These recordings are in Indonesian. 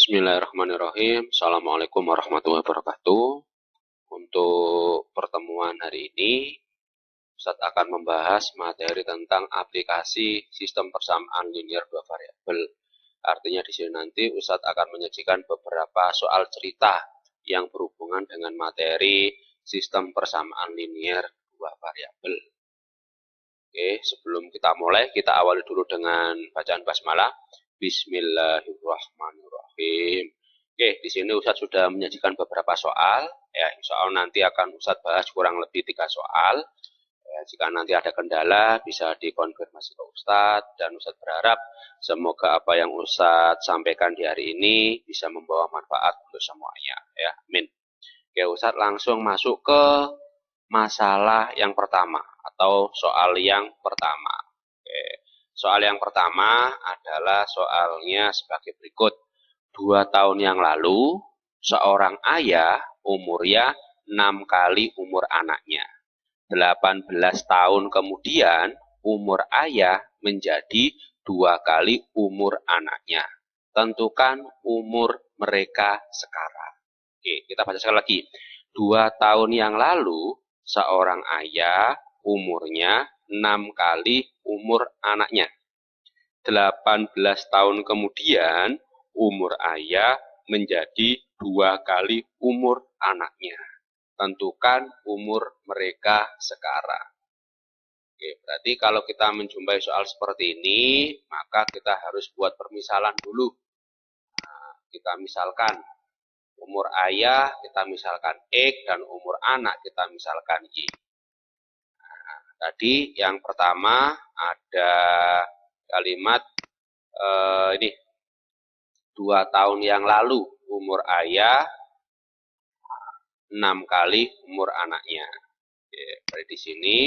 Bismillahirrahmanirrahim. Assalamualaikum warahmatullahi wabarakatuh. Untuk pertemuan hari ini, Ustadz akan membahas materi tentang aplikasi sistem persamaan linear dua variabel. Artinya di sini nanti Ustadz akan menyajikan beberapa soal cerita yang berhubungan dengan materi sistem persamaan linear dua variabel. Oke, sebelum kita mulai, kita awali dulu dengan bacaan basmalah. Bismillahirrahmanirrahim. Oke, di sini Ustadz sudah menyajikan beberapa soal. Ya, insya Allah nanti akan Ustadz bahas kurang lebih 3 soal. Ya, jika nanti ada kendala, bisa dikonfirmasi ke Ustadz. Dan Ustadz berharap semoga apa yang Ustadz sampaikan di hari ini bisa membawa manfaat untuk semuanya. Ya, amin. Oke, Ustadz langsung masuk ke masalah yang pertama atau soal yang pertama. Oke. Soal yang pertama adalah soalnya sebagai berikut. 2 tahun yang lalu, seorang ayah umurnya 6 kali umur anaknya. 18 tahun kemudian, umur ayah menjadi 2 kali umur anaknya. Tentukan umur mereka sekarang. Oke, kita baca sekali lagi. 2 tahun yang lalu, seorang ayah umurnya 6 kali umur anaknya. 18 tahun kemudian, umur ayah menjadi 2 kali umur anaknya. Tentukan umur mereka sekarang. Oke, berarti kalau kita menjumpai soal seperti ini, maka kita harus buat permisalan dulu. Nah, kita misalkan umur ayah, kita misalkan X, dan umur anak, kita misalkan Y. Tadi yang pertama ada kalimat ini 2 tahun yang lalu umur ayah 6 kali umur anaknya. Berarti di sini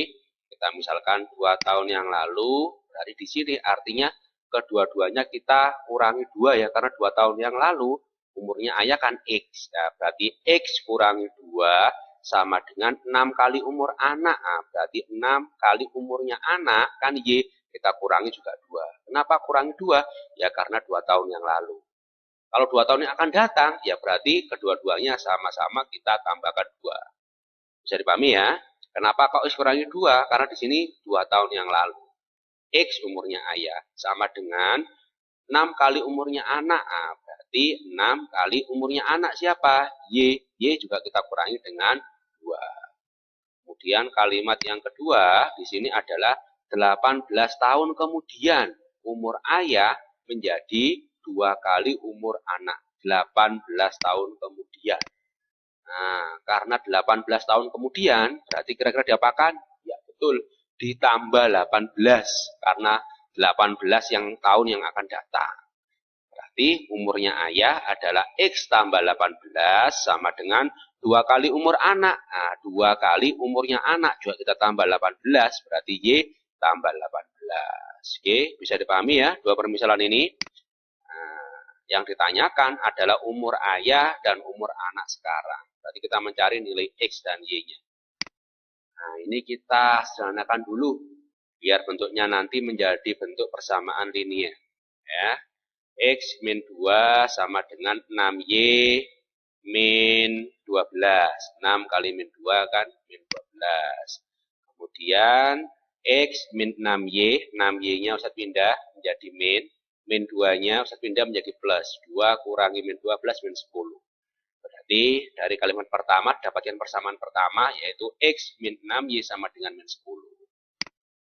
kita misalkan 2 tahun yang lalu, berarti di sini artinya kedua-duanya kita kurangi 2 ya, karena 2 tahun yang lalu umurnya ayah kan X. Ya, berarti X kurangi 2 sama dengan 6 kali umur anak. Nah, berarti 6 kali umurnya anak kan Y, kita kurangi juga 2. Kenapa kurangi 2? Ya karena 2 tahun yang lalu. Kalau 2 tahun yang akan datang, ya berarti kedua-duanya sama-sama kita tambahkan 2. Bisa dipahami ya? Kenapa kok X kurangi 2? Karena di sini 2 tahun yang lalu. X umurnya ayah sama dengan 6 kali umurnya anak. Nah, berarti 6 kali umurnya anak siapa? Y. Y juga kita kurangi dengan 2. Kemudian kalimat yang kedua di sini adalah 18 tahun kemudian umur ayah menjadi 2 kali umur anak. 18 tahun kemudian. Nah, karena 18 tahun kemudian berarti kira-kira diapakan? Ya betul, ditambah 18 karena 18 yang tahun yang akan datang. Berarti umurnya ayah adalah X tambah 18 sama dengan 2 kali umur anak. Nah, 2 kali umurnya anak juga kita tambah 18, berarti Y tambah 18. Oke, bisa dipahami ya dua permisalan ini. Nah, yang ditanyakan adalah umur ayah dan umur anak sekarang. Berarti kita mencari nilai X dan Y-nya. Nah, ini kita sederhanakan dulu biar bentuknya nanti menjadi bentuk persamaan linear. Ya. X min 2 sama dengan 6Y min 12. 6 kali min 2 kan min 12. Kemudian X min 6Y, 6Y-nya Ustadz pindah menjadi min 2-nya Ustadz pindah menjadi plus. 2 kurangi min 12 min 10. Berarti dari kalimat pertama dapatkan persamaan pertama yaitu X min 6Y sama dengan min 10.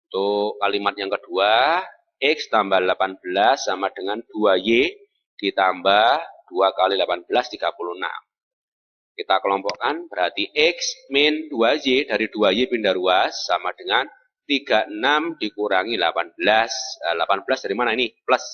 Untuk kalimat yang kedua, X tambah 18 sama dengan 2Y ditambah 2 kali 18, 36. Kita kelompokkan, berarti X min 2Y dari 2Y pindah ruas sama dengan 36 dikurangi 18. 18 dari mana ini? Plus.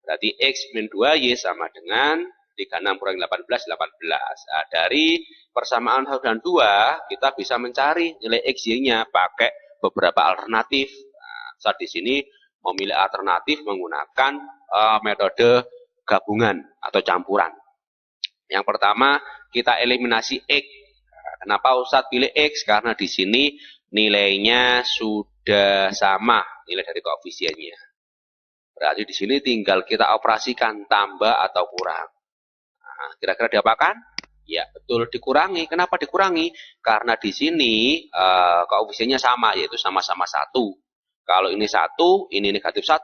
Berarti X min 2Y sama dengan 36 kurangi 18, 18. Nah, dari persamaan 1 dan 2, kita bisa mencari nilai XY-nya pakai beberapa alternatif. Nah, saat di sini memilih alternatif menggunakan metode gabungan atau campuran. Yang pertama, kita eliminasi X. Kenapa Ustadz pilih X? Karena di sini nilainya sudah sama, nilai dari koefisiennya. Berarti di sini tinggal kita operasikan tambah atau kurang. Nah, kira-kira diapakan? Ya, betul, dikurangi. Kenapa dikurangi? Karena di sini koefisiennya sama, yaitu sama-sama 1. Kalau ini 1, ini negatif 1,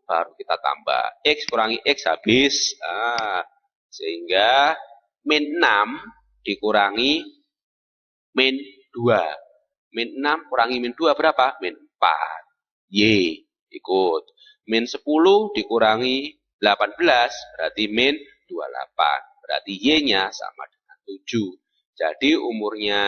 baru kita tambah. X kurangi X habis. Sehingga min 6 dikurangi min 2. Min 6 kurangi min 2 berapa? Min 4. Y ikut. Min 10 dikurangi 18 berarti min 28. Berarti Y-nya sama dengan 7. Jadi umurnya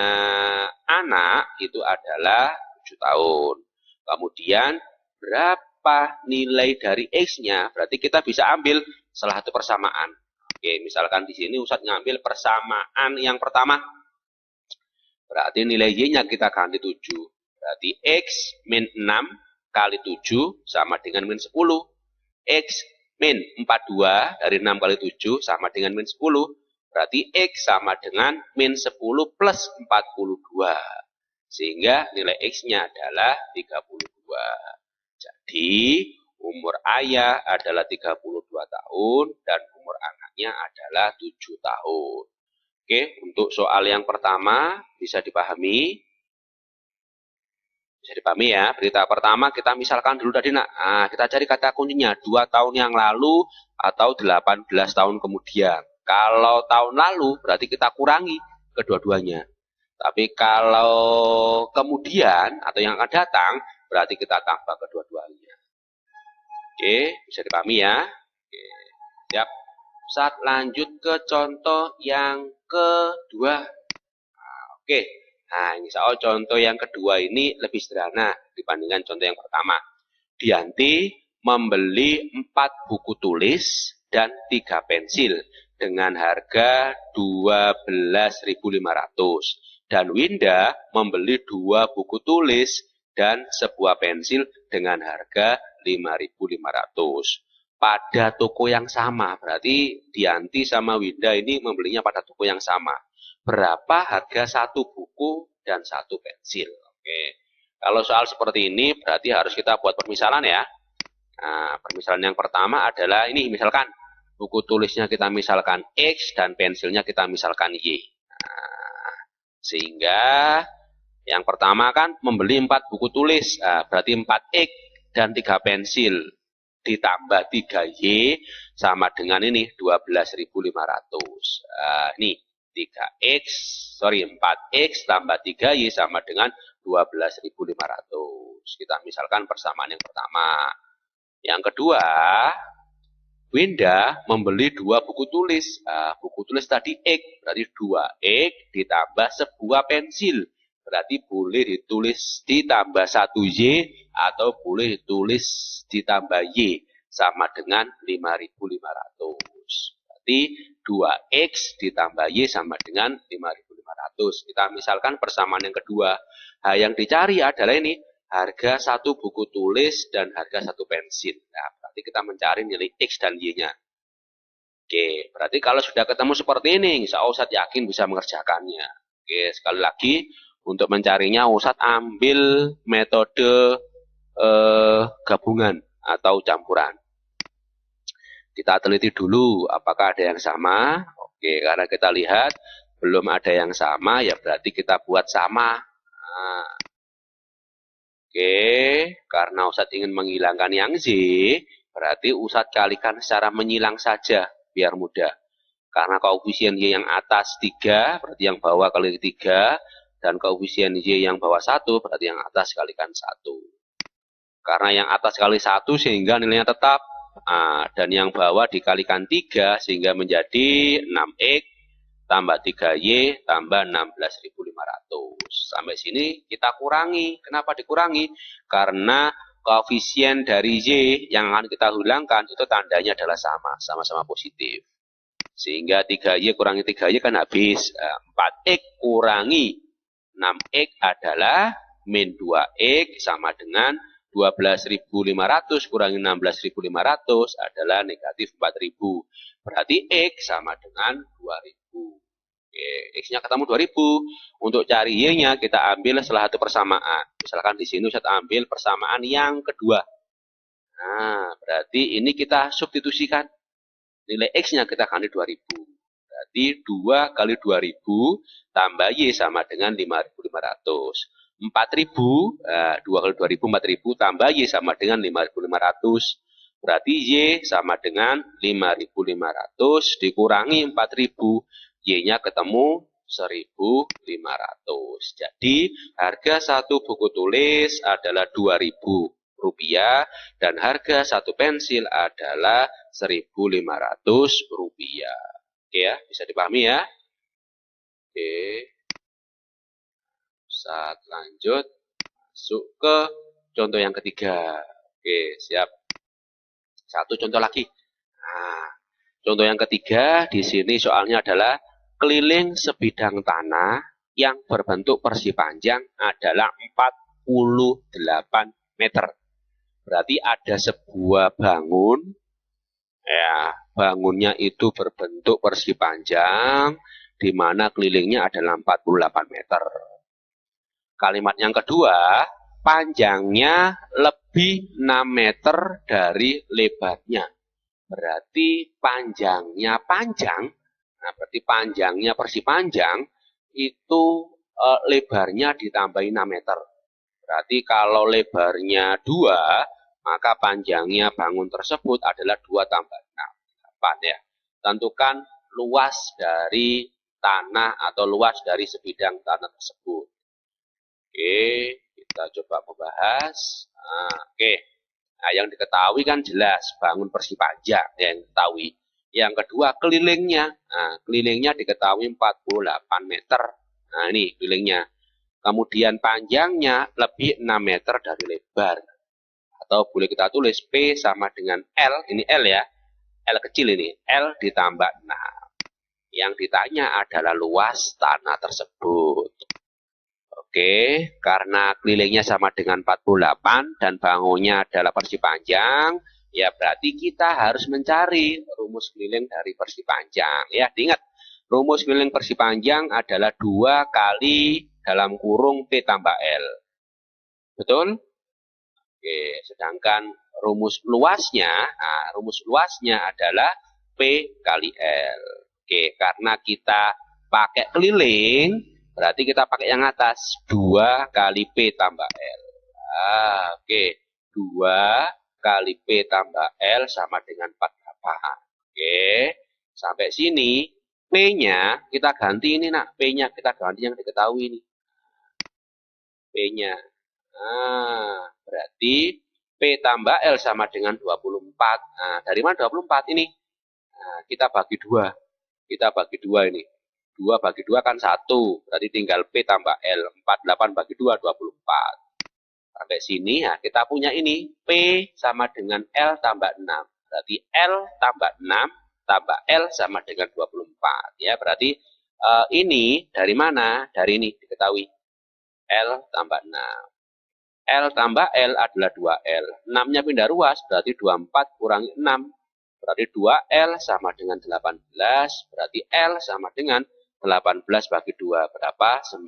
anak itu adalah 7 tahun. Kemudian berapa nilai dari X-nya? Berarti kita bisa ambil salah satu persamaan. Oke, misalkan di sini Ustadz ngambil persamaan yang pertama. Berarti nilai Y-nya kita ganti 7. Berarti X min 6 kali 7 sama dengan min 10. X min 42 dari 6 kali 7 sama dengan min 10. Berarti X sama dengan min 10 plus 42. Sehingga nilai X-nya adalah 32. Jadi umur ayah adalah 32 tahun dan umur anaknya adalah 7 tahun. Oke, untuk soal yang pertama bisa dipahami. Bisa dipahami ya. Berita pertama kita misalkan dulu tadi nak. Nah, kita cari kata kuncinya 2 tahun yang lalu atau 18 tahun kemudian. Kalau tahun lalu berarti kita kurangi kedua-duanya. Tapi kalau kemudian atau yang akan datang berarti kita tambah kedua-duanya. Oke, bisa dipahami ya. Oke, siap. Saat lanjut ke contoh yang kedua. Oke. Nah, misal contoh yang kedua ini lebih sederhana dibandingkan contoh yang pertama. Dianti membeli 4 buku tulis dan 3 pensil dengan harga 12.500. Dan Winda membeli 2 buku tulis dan sebuah pensil dengan harga 5.500. Pada toko yang sama, berarti Dianti sama Winda ini membelinya pada toko yang sama. Berapa harga 1 buku dan 1 pensil? Oke. Kalau soal seperti ini berarti harus kita buat permisalan ya. Nah, permisalan yang pertama adalah ini misalkan buku tulisnya kita misalkan X dan pensilnya kita misalkan Y. Nah, sehingga yang pertama kan membeli 4 buku tulis, nah, berarti 4X dan 3 pensil ditambah 3Y sama dengan ini 12.500. Ini 4X tambah 3Y sama dengan 12.500. Kita misalkan persamaan yang pertama. Yang kedua, Winda membeli 2 buku tulis. Buku tulis tadi X, berarti 2X ditambah sebuah pensil. Berarti boleh ditulis ditambah 1Y atau boleh ditulis ditambah Y sama dengan 5.500. Berarti 2X ditambah Y sama dengan 5.500. Kita misalkan persamaan yang kedua. Nah, yang dicari adalah ini harga 1 buku tulis dan harga 1 pensil. Nah, berarti kita mencari nilai X dan Y-nya. Oke, berarti kalau sudah ketemu seperti ini, insya Allah Ustadz yakin bisa mengerjakannya. Oke, sekali lagi untuk mencarinya Ustadz ambil metode gabungan atau campuran. Kita teliti dulu apakah ada yang sama. Oke, karena kita lihat belum ada yang sama, ya berarti kita buat sama. Nah, oke, karena Ustadz ingin menghilangkan yang Z, berarti Ustadz kalikan secara menyilang saja, biar mudah. Karena koefisien Y yang atas 3, berarti yang bawah kali 3, dan koefisien Y yang bawah 1, berarti yang atas kalikan 1. Karena yang atas kali 1 sehingga nilainya tetap. Dan yang bawah dikalikan 3 sehingga menjadi 6X tambah 3Y tambah 16.500. Sampai sini kita kurangi. Kenapa dikurangi? Karena koefisien dari Y yang akan kita hilangkan itu tandanya adalah sama. Sama-sama positif. Sehingga 3Y kurangi 3Y kan habis. 4X kurangi 6X adalah min 2X sama dengan 12.500 kurangi 16.500 adalah negatif 4.000. Berarti X sama dengan 2.000. Oke, X-nya ketemu 2.000. Untuk cari Y-nya kita ambil salah satu persamaan. Misalkan di sini saya ambil persamaan yang kedua. Nah, berarti ini kita substitusikan. Nilai X-nya kita ganti 2.000. Berarti 2 kali 2000 tambah Y sama dengan 5.500. 4.000, 2 kali 2000, 4.000 tambah Y sama dengan 5.500. Berarti Y sama dengan 5.500 dikurangi 4.000. Y-nya ketemu 1.500. Jadi harga satu buku tulis adalah Rp2.000 dan harga satu pensil adalah Rp1.500. Oke ya, bisa dipahami ya? Oke. Saat lanjut masuk ke contoh yang ketiga. Oke, siap. Satu contoh lagi. Nah, contoh yang ketiga di sini soalnya adalah keliling sebidang tanah yang berbentuk persegi panjang adalah 48 meter. Berarti ada sebuah bangun, ya, bangunnya itu berbentuk persegi panjang, di mana kelilingnya adalah 48 meter. Kalimat yang kedua, panjangnya lebih 6 meter dari lebarnya. Berarti panjangnya panjang, nah berarti panjangnya persegi panjang, itu lebarnya ditambahi 6 meter. Berarti kalau lebarnya 2, maka panjangnya bangun tersebut adalah 2 tambah 6. 8 ya. Tentukan luas dari tanah atau luas dari sebidang tanah tersebut. Oke, kita coba membahas. Oke, nah, yang diketahui kan jelas bangun persegi panjang yang diketahui. Yang kedua kelilingnya, nah, kelilingnya diketahui 48 meter. Nah ini kelilingnya. Kemudian panjangnya lebih 6 meter dari lebar. Atau boleh kita tulis P sama dengan L, ini L ya, L kecil ini, L ditambah 6. Yang ditanya adalah luas tanah tersebut. Oke, karena kelilingnya sama dengan 48 dan bangunnya adalah persegi panjang, ya berarti kita harus mencari rumus keliling dari persegi panjang. Ya, diingat, rumus keliling persegi panjang adalah 2 kali dalam kurung P tambah L. Betul? Oke, sedangkan rumus luasnya adalah P kali L. Oke, karena kita pakai keliling, berarti kita pakai yang atas, 2 kali P tambah L. Oke, 2 kali P tambah L sama dengan 48. Oke, sampai sini P-nya kita ganti ini nak, P-nya kita ganti yang diketahui ini. P-nya. Nah, berarti P tambah L sama dengan 24. Nah, dari mana 24 ini? Nah, kita bagi 2. Kita bagi 2 ini. 2 bagi 2 kan 1. Berarti tinggal P tambah L. 48 bagi 2, 24. Sampai sini, ya, kita punya ini. P sama dengan L tambah 6. Berarti L tambah 6 tambah L sama dengan 24. Ya, berarti ini dari mana? Dari ini diketahui. L tambah 6. L tambah L adalah 2L. 6-nya pindah ruas, berarti 24 kurangi 6. Berarti 2L sama dengan 18. Berarti L sama dengan 18 bagi 2. Berapa? 9.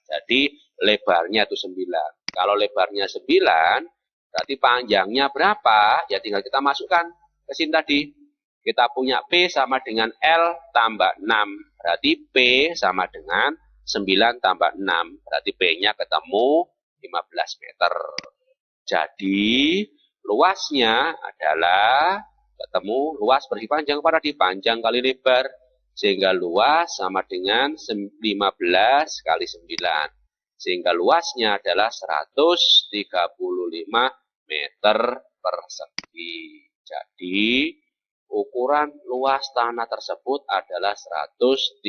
Jadi lebarnya itu 9. Kalau lebarnya 9, berarti panjangnya berapa? Ya tinggal kita masukkan ke sini tadi. Kita punya P sama dengan L tambah 6. Berarti P sama dengan 9 tambah 6. Berarti P-nya ketemu 15 meter. Jadi luasnya adalah ketemu luas persegi panjang pada di panjang kali lebar. Sehingga luas sama dengan 15 kali 9. Sehingga luasnya adalah 135 meter persegi. Jadi ukuran luas tanah tersebut adalah 135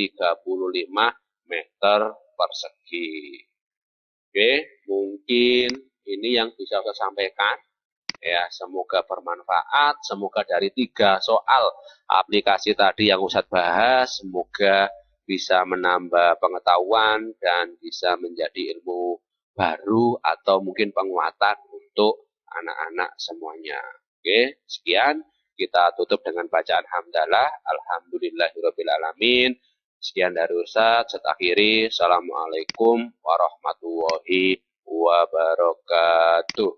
meter persegi. Oke, mungkin ini yang bisa saya sampaikan. Ya, semoga bermanfaat. Semoga dari 3 soal aplikasi tadi yang Ustadz bahas, semoga bisa menambah pengetahuan dan bisa menjadi ilmu baru atau mungkin penguatan untuk anak-anak semuanya. Oke, sekian. Kita tutup dengan bacaan hamdalah. Alhamdulillahirrabbilalamin. Sekian dari Ustadz, saya akhiri. Assalamualaikum warahmatullahi wabarakatuh.